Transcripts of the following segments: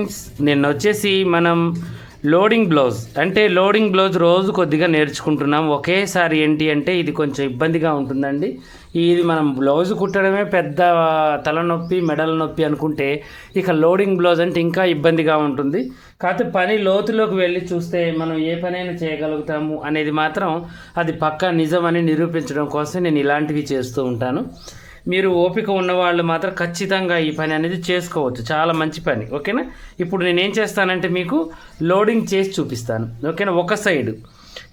Friends, నిన్న వచ్చేసి మనం లోడింగ్ బ్లౌజ్ అంటే లోడింగ్ బ్లౌజ్ రోజు కొద్దిగా నేర్చుకుంటున్నాం. ఒకేసారి ఏంటి అంటే ఇది కొంచెం ఇబ్బందిగా ఉంటుందండి. ఇది మనం బ్లౌజ్ కుట్టడమే పెద్ద తలనొప్పి మెడల నొప్పి అనుకుంటే ఇక లోడింగ్ బ్లౌజ్ అంటే ఇంకా ఇబ్బందిగా ఉంటుంది. కాకపోతే పని లోతులోకి వెళ్ళి చూస్తే మనం ఏ పనైనా చేయగలుగుతాము అనేది మాత్రం అది పక్కా నిజమని నిరూపించడం కోసం నేను ఇలాంటివి చేస్తూ ఉంటాను. మీరు ఓపిక ఉన్నవాళ్ళు మాత్రం ఖచ్చితంగా ఈ పని అనేది చేసుకోవచ్చు. చాలా మంచి పని. ఓకేనా? ఇప్పుడు నేనేం చేస్తానంటే మీకు లోడింగ్ చేసి చూపిస్తాను. ఓకేనా? ఒక సైడ్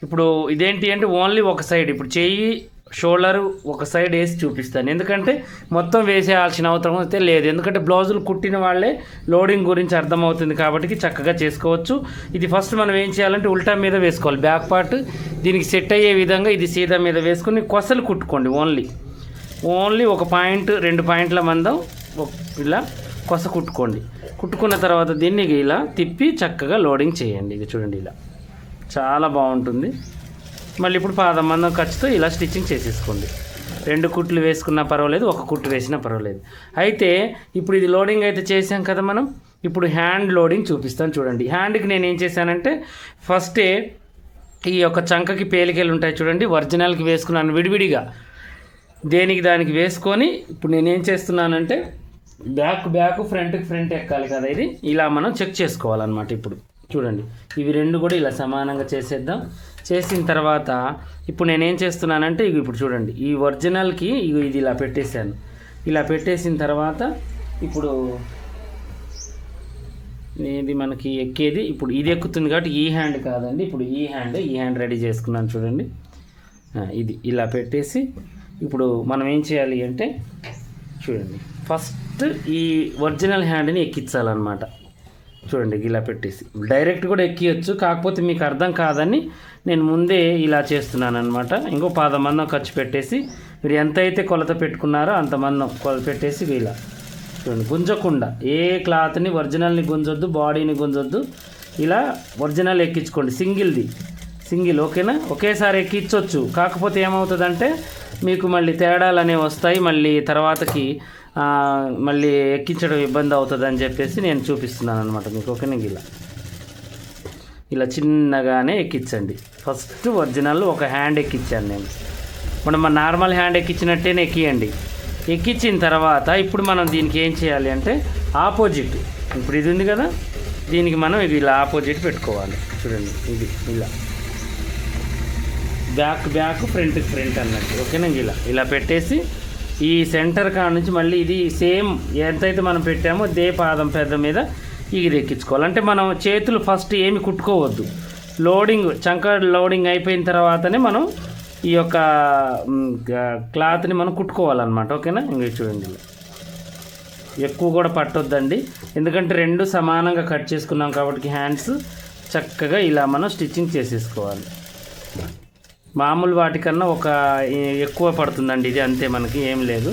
ఇప్పుడు ఇదేంటి అంటే ఓన్లీ ఒక సైడ్, ఇప్పుడు చెయ్యి షోల్డరు ఒక సైడ్ వేసి చూపిస్తాను. ఎందుకంటే మొత్తం వేసేయాల్సిన అవసరం అయితే లేదు. ఎందుకంటే బ్లౌజులు కుట్టిన వాళ్ళే లోడింగ్ గురించి అర్థమవుతుంది కాబట్టి చక్కగా చేసుకోవచ్చు. ఇది ఫస్ట్ మనం ఏం చేయాలంటే ఉల్టా మీద వేసుకోవాలి. బ్యాక్ పార్ట్ దీనికి సెట్ అయ్యే విధంగా ఇది సీదా మీద వేసుకుని కొసలు కుట్టుకోండి. ఓన్లీ ఒక పాయింట్ 2 పాయింట్ల మందం ఇలా కొస కుట్టుకోండి. కుట్టుకున్న తర్వాత దీన్ని ఇలా తిప్పి చక్కగా లోడింగ్ చేయండి. ఇది చూడండి, ఇలా చాలా బాగుంటుంది. మళ్ళీ ఇప్పుడు పాదం మందం ఖర్చుతో ఇలా స్టిచ్చింగ్ చేసేసుకోండి. 2 కుట్లు వేసుకున్నా పర్వాలేదు, 1 కుట్టు వేసినా పర్వాలేదు. అయితే ఇప్పుడు ఇది లోడింగ్ అయితే చేసాం కదా మనం. ఇప్పుడు హ్యాండ్ లోడింగ్ చూపిస్తాను చూడండి. హ్యాండ్కి నేను ఏం చేశానంటే ఫస్టే ఈ యొక్క చంకకి పేలికలు ఉంటాయి చూడండి, ఒరిజినల్కి వేసుకున్నాను విడివిడిగా. దేనికి దానికి వేసుకొని ఇప్పుడు నేనేం చేస్తున్నానంటే బ్యాక్ ఫ్రంట్ ఎక్కాలి కదా, ఇది ఇలా మనం చెక్ చేసుకోవాలన్నమాట. ఇప్పుడు చూడండి, ఇవి 2 కూడా ఇలా సమానంగా చేసేద్దాం. చేసిన తర్వాత ఇప్పుడు నేనేం చేస్తున్నానంటే ఇప్పుడు చూడండి, ఈ ఒరిజినల్కి ఇది ఇలా పెట్టేశాను. ఇలా పెట్టేసిన తర్వాత ఇప్పుడు ఇది మనకి ఎక్కేది ఇప్పుడు ఇది ఎక్కుతుంది కాబట్టి ఈ హ్యాండ్ కాదండి, ఇప్పుడు ఈ హ్యాండ్ రెడీ చేసుకున్నాను చూడండి. ఇది ఇలా పెట్టేసి ఇప్పుడు మనం ఏం చేయాలి అంటే చూడండి, ఫస్ట్ ఈ ఒరిజినల్ హ్యాండ్ని ఎక్కించాలన్నమాట. చూడండి, ఇలా పెట్టేసి డైరెక్ట్ కూడా ఎక్కియచ్చు, కాకపోతే మీకు అర్థం కాదని నేను ముందే ఇలా చేస్తున్నాను అనమాట. ఇంకో పాదం మందం ఖర్చు పెట్టేసి మీరు ఎంతైతే కొలత పెట్టుకున్నారో అంత మందం కొలత పెట్టేసి ఇలా చూడండి, గుంజకుండా ఏ క్లాత్ని ఒరిజినల్ని గుంజొద్దు, బాడీని గుంజొద్దు. ఇలా ఒరిజినల్ ఎక్కించుకోండి, సింగిల్. ఓకేనా? ఒకేసారి ఎక్కించవచ్చు, కాకపోతే ఏమవుతుందంటే మీకు మళ్ళీ తేడాలు అనేవి వస్తాయి. మళ్ళీ తర్వాతకి మళ్ళీ ఎక్కించడం ఇబ్బంది అవుతుంది అని చెప్పేసి నేను చూపిస్తున్నాను అనమాట మీకు. ఓకేనా? ఇలా చిన్నగానే ఎక్కించండి. ఫస్ట్ ఒరిజినల్ ఒక హ్యాండ్ ఎక్కించాను నేను. మనం మన నార్మల్ హ్యాండ్ ఎక్కించినట్టేనే ఎక్కియండి. ఎక్కించిన తర్వాత ఇప్పుడు మనం దీనికి ఏం చేయాలి అంటే ఆపోజిట్, ఇప్పుడు ఇది ఉంది కదా, దీనికి మనం ఇది ఇలా ఆపోజిట్ పెట్టుకోవాలి. చూడండి, ఇది ఇలా బ్యాక్ ఫ్రంట్ అన్నట్టు. ఓకేనా? ఇలా పెట్టేసి ఈ సెంటర్ కాడ నుంచి మళ్ళీ ఇది సేమ్ ఎంతైతే మనం పెట్టామో దే పాదం పెద్ద మీద ఇది ఎక్కించుకోవాలి. అంటే మనం చేతులు ఫస్ట్ ఏమి కుట్టుకోవద్దు. చంక లోడింగ్ అయిపోయిన తర్వాతనే మనం ఈ యొక్క క్లాత్ని మనం కుట్టుకోవాలన్నమాట. ఓకేనా? ఇంక చూడండి, ఎక్కువ కూడా పట్టొద్దండి, ఎందుకంటే 2 సమానంగా కట్ చేసుకున్నాం కాబట్టి హ్యాండ్స్ చక్కగా ఇలా మనం స్టిచ్చింగ్ చేసేసుకోవాలి. మామూలు వాటికన్నా ఒక ఎక్కువ పడుతుందండి ఇది, అంతే, మనకి ఏం లేదు.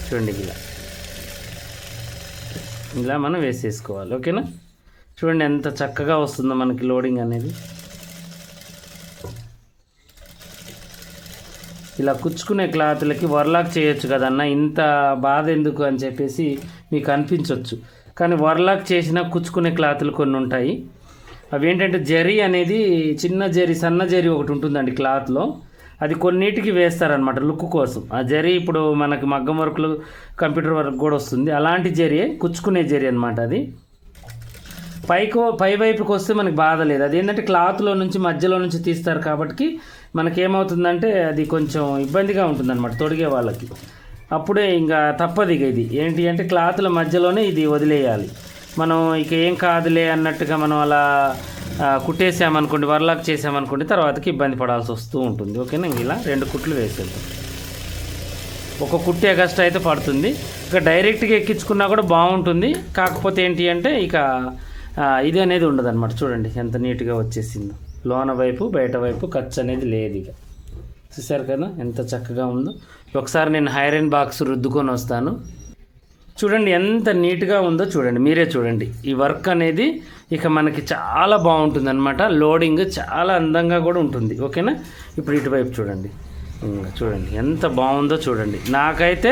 చూడండి, ఇలా మనం వేసేసుకోవాలి. ఓకేనా? చూడండి ఎంత చక్కగా వస్తుందో మనకి లోడింగ్ అనేది. ఇలా కుచ్చుకునే క్లాత్లకి వర్లాక్ చేయొచ్చు కదన్న, ఇంత బాధ ఎందుకు అని చెప్పేసి మీకు అనిపించవచ్చు. కానీ వర్లాక్ చేసిన కుచ్చుకునే క్లాత్లు కొన్ని ఉంటాయి. అవి ఏంటంటే జరీ అనేది సన్న జరీ ఒకటి ఉంటుందండి క్లాత్లో, అది కొన్నిటికి వేస్తారనమాట లుక్ కోసం. ఆ జరీ ఇప్పుడు మనకి మగ్గం వర్క్లు, కంప్యూటర్ వర్క్ కూడా వస్తుంది, అలాంటి జరీ కుచ్చుకునే జరీ అనమాట. అది పై వైపుకి వస్తే మనకి బాధ లేదు. అదేంటంటే క్లాత్లో నుంచి మధ్యలో నుంచి తీస్తారు కాబట్టి మనకేమవుతుందంటే అది కొంచెం ఇబ్బందిగా ఉంటుందన్నమాట తొడిగే వాళ్ళకి. అప్పుడే ఇంకా తప్పదు. ఇది ఏంటి అంటే క్లాత్ల మధ్యలోనే ఇది వదిలేయాలి. మనం ఇక ఏం కాదులే అన్నట్టుగా మనం అలా కుట్టేసామనుకోండి, వర్లాక్ చేసామనుకోండి, తర్వాతకి ఇబ్బంది పడాల్సి వస్తూ ఉంటుంది. ఓకేనా? ఇలా 2 కుట్లు వేసేద్దాం. ఒక కుట్టు ఎగస్ట్రా అయితే పడుతుంది. ఇక డైరెక్ట్గా ఎక్కించుకున్నా కూడా బాగుంటుంది, కాకపోతే ఏంటి అంటే ఇక ఇది అనేది ఉండదు అనమాట. చూడండి ఎంత నీట్గా వచ్చేసిందో, లోన వైపు బయట వైపు ఖర్చు అనేది లేదు. ఇక చూసారు కదా ఎంత చక్కగా ఉందో. ఒకసారి నేను ఐరన్ బాక్స్ రుద్దుకొని వస్తాను. చూడండి ఎంత నీట్గా ఉందో, చూడండి, మీరే చూడండి. ఈ వర్క్ అనేది ఇక మనకి చాలా బాగుంటుంది అనమాట. లోడింగ్ చాలా అందంగా కూడా ఉంటుంది. ఓకేనా? ఇప్పుడు ఇటువైపు చూడండి, చూడండి ఎంత బాగుందో చూడండి. నాకైతే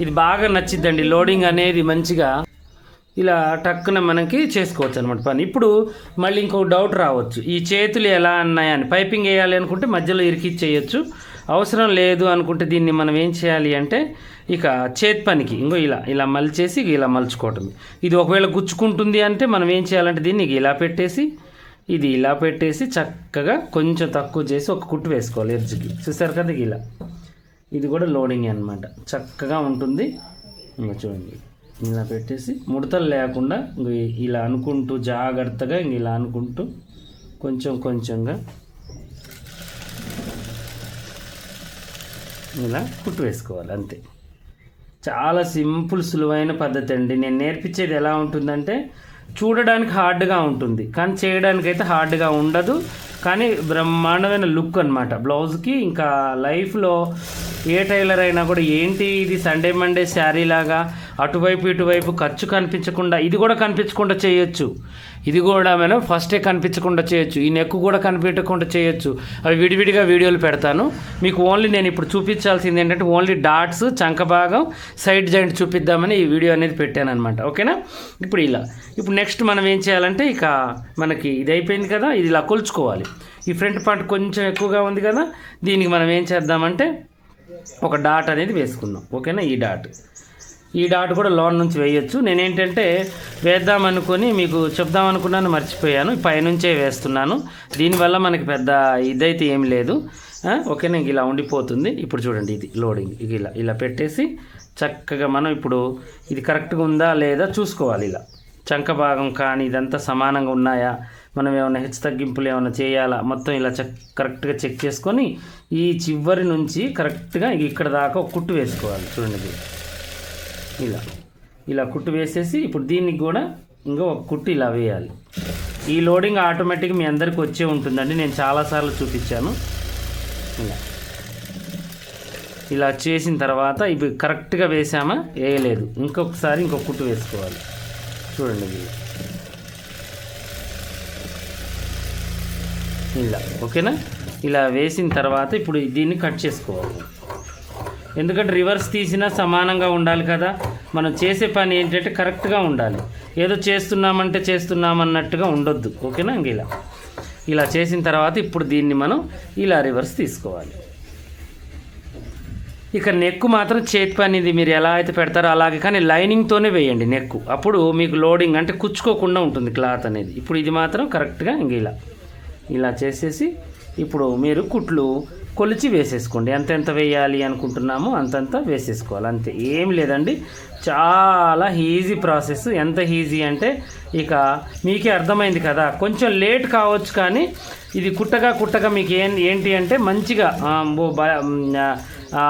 ఇది బాగా నచ్చిద్దండి. లోడింగ్ అనేది మంచిగా ఇలా టక్కున మనకి చేసుకోవచ్చు అనమాట పని. ఇప్పుడు మళ్ళీ ఇంకో డౌట్ రావచ్చు, ఈ చేతులు ఎలా అన్నాయని. పైపింగ్ వేయాలి అనుకుంటే మధ్యలో ఇరికిచ్చేయచ్చు, అవసరం లేదు అనుకుంటే దీన్ని మనం ఏం చేయాలి అంటే ఇక చేతి పనికి ఇంకో ఇలా ఇలా మలిచేసి ఇలా మలుచుకోవటం. ఇది ఒకవేళ గుచ్చుకుంటుంది అంటే మనం ఏం చేయాలంటే దీన్ని ఇలా పెట్టేసి ఇది ఇలా పెట్టేసి చక్కగా కొంచెం తక్కువ చేసి ఒక కుట్టు వేసుకోవాలి ఎడ్జ్కి. చూసారు కదా ఇలా, ఇది కూడా లోడింగ్ అనమాట, చక్కగా ఉంటుంది. ఇంకా చూడండి ఇలా పెట్టేసి ముడతలు లేకుండా ఇలా అనుకుంటూ జాగ్రత్తగా ఇలా అనుకుంటూ కొంచెం కొంచెంగా ఇలా కుట్టు వేసుకోవాలి అంతే. చాలా సింపుల్ సులువైన పద్ధతి అండి. నేను నేర్పించేది ఎలా ఉంటుందంటే చూడడానికి హార్డ్గా ఉంటుంది కానీ చేయడానికి అయితే హార్డ్గా ఉండదు, కానీ బ్రహ్మాండమైన లుక్ అనమాట బ్లౌజ్కి. ఇంకా లైఫ్లో ఏ టైలర్ అయినా కూడా ఏంటి ఇది సండే మండే శారీ లాగా అటువైపు ఇటువైపు ఖర్చు కనిపించకుండా, ఇది కూడా కనిపించకుండా చేయొచ్చు, ఇది కూడా మనం ఫస్టే కనిపించకుండా చేయొచ్చు, ఈ నెక్ కూడా కనిపించకుండా చేయొచ్చు. అవి విడివిడిగా వీడియోలు పెడతాను మీకు. ఓన్లీ నేను ఇప్పుడు చూపించాల్సింది ఏంటంటే ఓన్లీ డాట్స్, చంక భాగం, సైడ్ జాయింట్ చూపిద్దామని ఈ వీడియో అనేది పెట్టాను అనమాట. ఓకేనా? ఇప్పుడు ఇలా ఇప్పుడు నెక్స్ట్ మనం ఏం చేయాలంటే ఇక మనకి ఇది అయిపోయింది కదా, ఇది ఇలా కొలుచుకోవాలి. ఈ ఫ్రంట్ పార్ట్ కొంచెం ఎక్కువగా ఉంది కదా, దీనికి మనం ఏం చేద్దామంటే ఒక డాట్ అనేది వేసుకుందాం. ఓకేనా? ఈ డాట్ కూడా లోన్ నుంచి వేయొచ్చు. నేనేంటంటే వేద్దామనుకొని మీకు చెప్దామనుకున్నాను, మర్చిపోయాను. పైనుంచే వేస్తున్నాను, దీనివల్ల మనకి పెద్ద ఇదైతే ఏం లేదు. ఓకేనా? ఇలా ఉండిపోతుంది. ఇప్పుడు చూడండి ఇది లోడింగ్, ఇలా పెట్టేసి చక్కగా మనం ఇప్పుడు ఇది కరెక్ట్గా ఉందా లేదా చూసుకోవాలి. ఇలా చంక భాగం కానీ ఇదంతా సమానంగా ఉన్నాయా, మనం ఏమైనా హెచ్చు తగ్గింపులు ఏమైనా చేయాలా, మొత్తం ఇలా కరెక్ట్గా చెక్ చేసుకొని ఈ చివరి నుంచి కరెక్ట్గా ఇక్కడ దాకా ఒక కుట్టు వేసుకోవాలి. చూడండి ఇలా కుట్టు వేసేసి ఇప్పుడు దీనికి కూడా ఇంకా ఒక కుట్టు ఇలా వేయాలి. ఈ లోడింగ్ ఆటోమేటిక్గా మీ అందరికి వచ్చే ఉంటుందండి, నేను చాలాసార్లు చూపించాను. ఇలా చేసిన తర్వాత ఇవి కరెక్ట్గా వేసామా వేయలేదు, ఇంకొకసారి ఇంకొక కుట్టు వేసుకోవాలి. చూడండి ఇలా. ఓకేనా? ఇలా వేసిన తర్వాత ఇప్పుడు దీన్ని కట్ చేసుకోవాలి. ఎందుకంటే రివర్స్ తీసినా సమానంగా ఉండాలి కదా, మనం చేసే పని ఏంటంటే కరెక్ట్గా ఉండాలి, ఏదో చేస్తున్నామన్నట్టుగా ఉండొద్దు. ఓకేనా? ఇలా చేసిన తర్వాత ఇప్పుడు దీన్ని మనం ఇలా రివర్స్ తీసుకోవాలి. ఇక నెక్ మాత్రం చేతి పని, ఇది మీరు ఎలా అయితే పెడతారో అలాగే, కానీ లైనింగ్తోనే వేయండి నెక్, అప్పుడు మీకు లోడింగ్ అంటే కుచ్చుకోకుండా ఉంటుంది క్లాత్ అనేది. ఇప్పుడు ఇది మాత్రం కరెక్ట్గా ఇలా చేసేసి ఇప్పుడు మీరు కుట్లు కొలిచి వేసేసుకోండి. ఎంతెంత వేయాలి అనుకుంటున్నామో అంతంత వేసేసుకోవాలి, అంతే. ఏం లేదండి, చాలా ఈజీ ప్రాసెస్. ఎంత ఈజీ అంటే ఇక మీకే అర్థమైంది కదా. కొంచెం లేట్ కావచ్చు కానీ ఇది కుట్టగా మీకు ఏంటి అంటే మంచిగా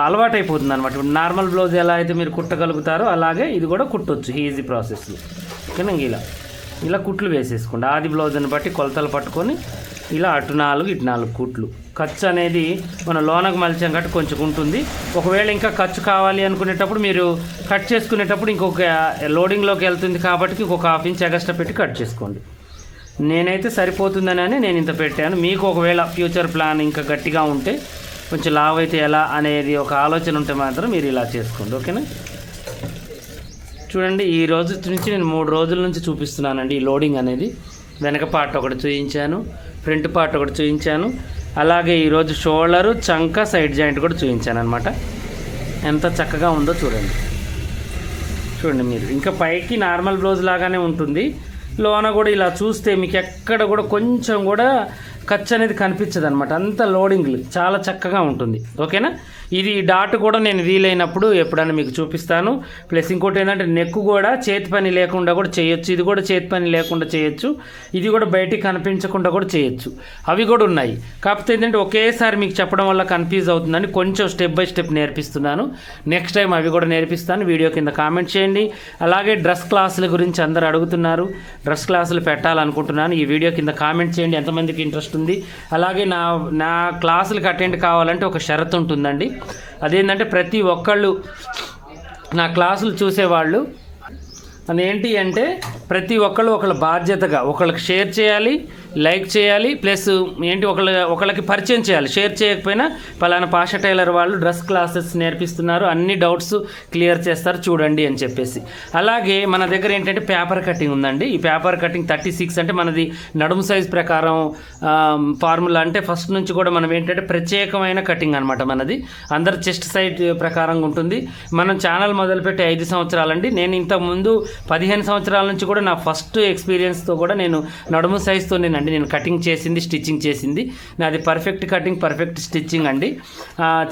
అలవాటైపోతుంది అనమాట. ఇప్పుడు నార్మల్ బ్లౌజ్ ఎలా అయితే మీరు కుట్టగలుగుతారో అలాగే ఇది కూడా కుట్టొచ్చు ఈజీ ప్రాసెస్లో. ఓకేనా? ఇలా కుట్లు వేసేసుకోండి. ఆది బ్లౌజ్ని బట్టి కొలతలు పట్టుకొని ఇలా అటు 4 ఇటు 4 కుట్లు. ఖర్చు అనేది మనం లోనకు మలిచాం కాబట్టి కొంచెం ఉంటుంది. ఒకవేళ ఇంకా ఖర్చు కావాలి అనుకునేటప్పుడు మీరు కట్ చేసుకునేటప్పుడు ఇంకొక లోడింగ్లోకి వెళ్తుంది కాబట్టి ఇంకొక 1/2 ఇంచ్ ఎగస్ట్రా పెట్టి కట్ చేసుకోండి. నేనైతే సరిపోతుందని నేను ఇంత పెట్టాను. మీకు ఒకవేళ ఫ్యూచర్ ప్లాన్ ఇంకా గట్టిగా ఉంటే, కొంచెం లావ్ అయితే ఎలా అనేది ఒక ఆలోచన ఉంటే మాత్రం మీరు ఇలా చేసుకోండి. ఓకేనా? చూడండి, ఈ రోజు నుంచి నేను 3 రోజుల నుంచి చూపిస్తున్నానండి ఈ లోడింగ్ అనేది. వెనక పార్ట్ ఒకటి చూపించాను, ఫ్రంట్ పార్ట్ ఒకటి చూపించాను, అలాగే ఈరోజు షోల్డరు, చంక, సైడ్ జాయింట్ కూడా చూపించాను అనమాట. ఎంత చక్కగా ఉందో చూడండి మీరు. ఇంకా పైకి నార్మల్ బ్లౌజ్ లాగానే ఉంటుంది, లోన కూడా ఇలా చూస్తే మీకు ఎక్కడ కూడా కొంచెం కూడా ఖర్చు అనేది కనిపించదు అనమాట. అంత లోడింగ్ చాలా చక్కగా ఉంటుంది. ఓకేనా? ఇది డాట్ కూడా నేను వీలైనప్పుడు ఎప్పుడైనా మీకు చూపిస్తాను. ప్లస్ ఇంకోటి ఏంటంటే నెక్ కూడా చేతి పని లేకుండా కూడా చేయొచ్చు, ఇది కూడా చేతి పని లేకుండా చేయొచ్చు, ఇది కూడా బయటికి కనిపించకుండా కూడా చేయొచ్చు, అవి కూడా ఉన్నాయి. కాకపోతే ఏంటంటే ఒకేసారి మీకు చెప్పడం వల్ల కన్ఫ్యూజ్ అవుతుందని కొంచెం స్టెప్ బై స్టెప్ నేర్పిస్తున్నాను. నెక్స్ట్ టైం అవి కూడా నేర్పిస్తాను. వీడియో కింద కామెంట్ చేయండి. అలాగే డ్రెస్ క్లాసుల గురించి అందరూ అడుగుతున్నారు, డ్రెస్ క్లాసులు పెట్టాలనుకుంటున్నాను. ఈ వీడియో కింద కామెంట్ చేయండి ఎంతమందికి ఇంట్రెస్ట్ ఉంది. అలాగే నా క్లాసులకు అటెండ్ కావాలంటే ఒక షరతు ఉంటుందండి. అదేంటంటే ప్రతి ఒక్కళ్ళు నా క్లాసులు చూసేవాళ్ళు అదేంటి అంటే ప్రతి ఒక్కళ్ళు ఒకళ్ళ బాధ్యతగా ఒకళ్ళకి షేర్ చేయాలి, లైక్ చేయాలి, ప్లస్ ఏంటి ఒకళ్ళకి పరిచయం చేయాలి. షేర్ చేయకపోయినా పలానా పాషా టైలర్ వాళ్ళు డ్రెస్ క్లాసెస్ నేర్పిస్తున్నారు, అన్ని డౌట్స్ క్లియర్ చేస్తారు చూడండి అని చెప్పేసి. అలాగే మన దగ్గర ఏంటంటే పేపర్ కటింగ్ ఉందండి. ఈ పేపర్ కటింగ్ 36 అంటే మనది నడుము సైజ్ ప్రకారం ఫార్ములా. అంటే ఫస్ట్ నుంచి కూడా మనం ఏంటంటే ప్రత్యేకమైన కటింగ్ అనమాట మనది. అందరు చెస్ట్ సైజ్ ప్రకారంగా ఉంటుంది. మనం ఛానల్ మొదలుపెట్టి 5 సంవత్సరాలండి. నేను ఇంతకుముందు 15 సంవత్సరాల నుంచి కూడా నా ఫస్ట్ ఎక్స్పీరియన్స్తో కూడా నేను నడుము సైజ్తో నేను కటింగ్ చేసింది, స్టిచ్చింగ్ చేసింది. నాది పర్ఫెక్ట్ కటింగ్, పర్ఫెక్ట్ స్టిచ్చింగ్ అండి.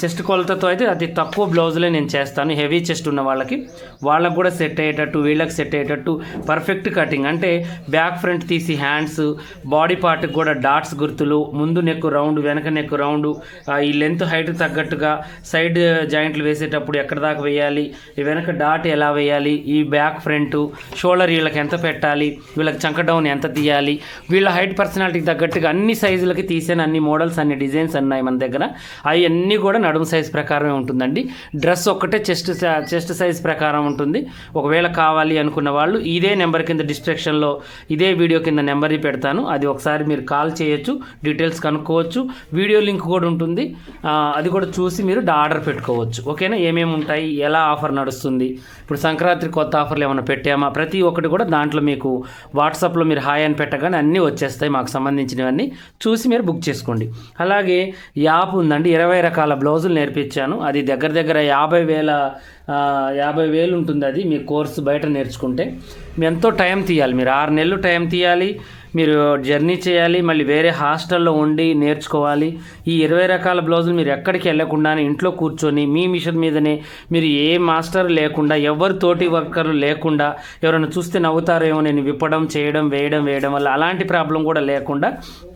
చెస్ట్ కొలతతో అయితే అతి తక్కువ బ్లౌజులే నేను చేస్తాను. హెవీ చెస్ట్ ఉన్న వాళ్ళకి కూడా సెట్ అయ్యేటట్టు, వీళ్ళకి సెట్ అయ్యేటట్టు పర్ఫెక్ట్ కటింగ్. అంటే బ్యాక్ ఫ్రంట్ తీసి హ్యాండ్స్, బాడీ పార్ట్కి కూడా డాట్స్ గుర్తులు, ముందు నెక్ రౌండ్, వెనక నెక్ రౌండ్, ఈ లెంత్ హైట్ తగ్గట్టుగా సైడ్ జాయింట్లు వేసేటప్పుడు ఎక్కడ దాకా వేయాలి, ఈ వెనక డాట్ ఎలా వేయాలి, ఈ బ్యాక్ ఫ్రంట్ షోల్డర్ వీళ్ళకి ఎంత పెట్టాలి, వీళ్ళకి చంక డౌన్ ఎంత తీయాలి, వీళ్ళ హైట్ పర్సనాలిటీకి తగ్గట్టుగా అన్ని సైజులకి తీసాను. అన్ని మోడల్స్, అన్ని డిజైన్స్ ఉన్నాయి మన దగ్గర. అవన్నీ కూడా నడుము సైజ్ ప్రకారమే ఉంటుందండి. డ్రెస్ ఒక్కటే చెస్ట్ సైజ్ ప్రకారం ఉంటుంది. ఒకవేళ కావాలి అనుకున్న వాళ్ళు ఇదే నెంబర్ కింద డిస్క్రిప్షన్లో ఇదే వీడియో కింద నెంబర్ పెడతాను. అది ఒకసారి మీరు కాల్ చేయొచ్చు, డీటెయిల్స్ కనుక్కోవచ్చు. వీడియో లింక్ కూడా ఉంటుంది, అది కూడా చూసి మీరు ఆర్డర్ పెట్టుకోవచ్చు. ఓకేనా? ఏమేమి ఉంటాయి, ఎలా ఆఫర్ నడుస్తుంది, ఇప్పుడు సంక్రాంతి కొత్త ఆఫర్లు ఏమైనా పెట్టామా, ప్రతి ఒక్కటి కూడా దాంట్లో మీకు వాట్సాప్లో మీరు హాయ్ అని పెట్టగానే అన్నీ వచ్చేస్తాయి. మాకు సంబంధించినవన్నీ చూసి మీరు బుక్ చేసుకోండి. అలాగే యాప్ ఉందండి. 20 రకాల బ్లౌజులు నేర్పించాను. అది దగ్గర 50,000 ఉంటుంది. అది మీ కోర్సు బయట నేర్చుకుంటే మీ ఎంతో టైం తీయాలి. మీరు 6 నెలలు టైం తీయాలి, మీరు జర్నీ చేయాలి, మళ్ళీ వేరే హాస్టల్లో ఉండి నేర్చుకోవాలి. ఈ 20 రకాల బ్లౌజులు మీరు ఎక్కడికి వెళ్ళకుండానే ఇంట్లో కూర్చొని మీ మిషన్ మీదనే, మీరు ఏ మాస్టర్ లేకుండా, ఎవరు తోటి వర్కర్లు లేకుండా, ఎవరైనా చూస్తే నవ్వుతారేమో నేను విప్పడం, చేయడం, వేయడం వల్ల అలాంటి ప్రాబ్లం కూడా లేకుండా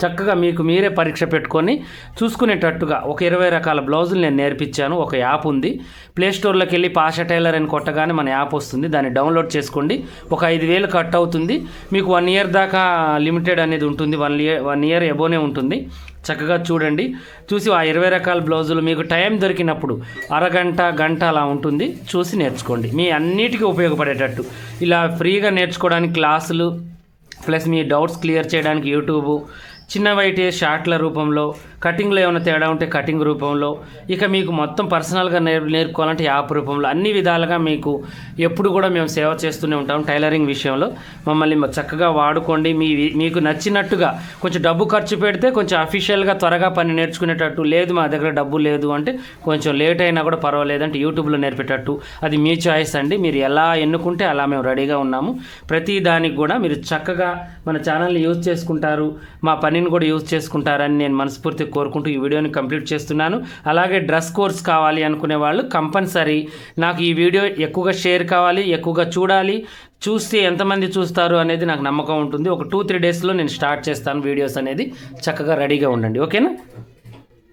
చక్కగా మీకు మీరే పరీక్ష పెట్టుకొని చూసుకునేటట్టుగా ఒక 20 రకాల బ్లౌజులు నేను నేర్పించాను. ఒక యాప్ ఉంది. ప్లేస్టోర్లోకి వెళ్ళి పాషా టైలర్ అని కొట్టగానే మన యాప్ వస్తుంది. దాన్ని డౌన్లోడ్ చేసుకోండి. ఒక 5,000 కట్ అవుతుంది. మీకు 1 ఇయర్ దాకా లిమిటెడ్ అనేది ఉంటుంది. 1 ఇయర్ ఎబోనే ఉంటుంది. చక్కగా చూడండి. చూసి ఆ 20 రకాల బ్లౌజులు మీకు టైం దొరికినప్పుడు అరగంట, గంట అలా ఉంటుంది. చూసి నేర్చుకోండి. మీ అన్నిటికీ ఉపయోగపడేటట్టు ఇలా ఫ్రీగా నేర్చుకోవడానికి క్లాసులు, ప్లస్ మీ డౌట్స్ క్లియర్ చేయడానికి యూట్యూబ్, చిన్నవైతే షార్ట్ల రూపంలో, కటింగ్లో ఏమైనా తేడా ఉంటే కటింగ్ రూపంలో, ఇక మీకు మొత్తం పర్సనల్గా నేర్చుకోవాలంటే యాప్ రూపంలో, అన్ని విధాలుగా మీకు ఎప్పుడు కూడా మేము సేవ చేస్తూనే ఉంటాం. టైలరింగ్ విషయంలో మమ్మల్ని చక్కగా వాడుకోండి. మీకు నచ్చినట్టుగా కొంచెం డబ్బు ఖర్చు పెడితే కొంచెం అఫీషియల్గా త్వరగా పని నేర్చుకునేటట్టు, లేదు మా దగ్గర డబ్బు లేదు అంటే కొంచెం లేట్ అయినా కూడా పర్వాలేదు అంటే యూట్యూబ్లో నేర్పేటట్టు, అది మీ చాయిస్ అండి. మీరు ఎలా ఎన్నుకుంటే అలా మేము రెడీగా ఉన్నాము. ప్రతి దానికి కూడా మీరు చక్కగా మన ఛానల్ని యూజ్ చేసుకుంటారు, మా పనిని కూడా యూజ్ చేసుకుంటారని నేను మనస్ఫూర్తిగా కోరుకుంటూ ఈ వీడియోని కంప్లీట్ చేస్తున్నాను. అలాగే డ్రెస్ కోర్స్ కావాలి అనుకునే వాళ్ళు కంపల్సరీ నాకు ఈ వీడియో ఎక్కువగా షేర్ కావాలి, ఎక్కువగా చూడాలి. చూస్తే ఎంతమంది చూస్తారు అనేది నాకు నమ్మకం ఉంటుంది. ఒక 2-3 డేస్లో నేను స్టార్ట్ చేస్తాను వీడియోస్ అనేది. చక్కగా రెడీగా ఉండండి. ఓకేనా?